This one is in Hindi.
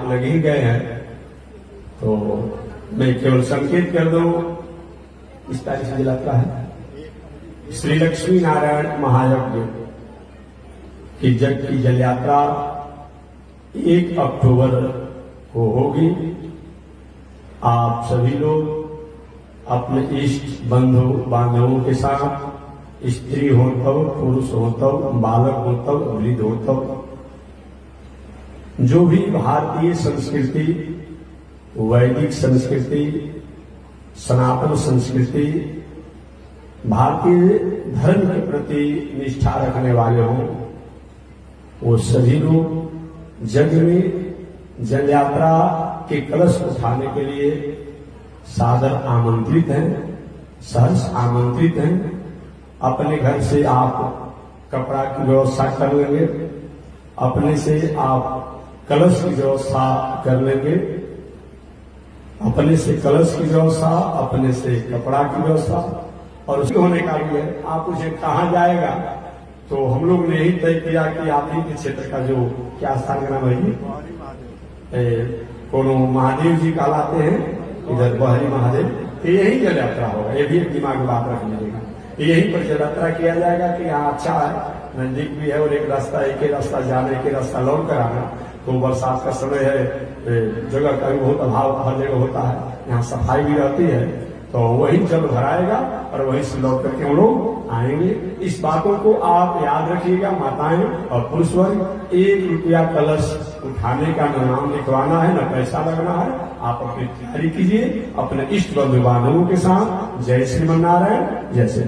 आप लग ही गए हैं तो मैं केवल संकेत कर दूं। इस तारीख से यात्रा है श्री लक्ष्मी नारायण महायज्ञ की जग की जल यात्रा 1 अक्टूबर को होगी। आप सभी लोग अपने इष्ट बंधु बांधवों के साथ, स्त्री हो तब, पुरुष हो तब, बालक हो तब, वृद्ध हो तब, जो भी भारतीय संस्कृति, वैदिक संस्कृति, सनातन संस्कृति, भारतीय धर्म के प्रति निष्ठा रखने वाले हों, वो सभी लोग जग में जल यात्रा के कलश उठाने के लिए सादर आमंत्रित हैं, सहर्ष आमंत्रित हैं। अपने घर से आप कपड़ा की व्यवस्था कर लेंगे, अपने से आप कलश की व्यवस्था कर लेंगे, अपने से कलश की व्यवस्था, अपने से कपड़ा की व्यवस्था, और उसके होने का भी है। आप उसे कहाँ जाएगा तो हम लोग ने ही तय किया कि आप ही के क्षेत्र का जो क्या स्थान का नाम है, कोनो महादेव जी कहलाते हैं, इधर बहरी महादेव, तो यही जल यात्रा होगा। ये भी एक दिमाग में बात रख लीजिएगा, यही पर जल यात्रा किया जाएगा कि यहाँ अच्छा है, नजदीक भी है और एक रास्ता, एक ही रास्ता जाने, एक ही रास्ता लौट कर आना। तो बरसात का समय है, जगह का भी बहुत अभाव हर जगह होता है, यहाँ सफाई भी रहती है, तो वही जल भराएगा और वहीं से लौट करके हम लोग आएंगे। इस बातों को आप याद रखिएगा, माताएं और पुरुष वर्ग। 1 रुपया कलश उठाने का न नाम लिखवाना है, न पैसा लगना है। आप अपनी तैयारी कीजिए अपने इष्ट बंधु बांधवों के साथ। जय श्रीमन नारायण, जय श्री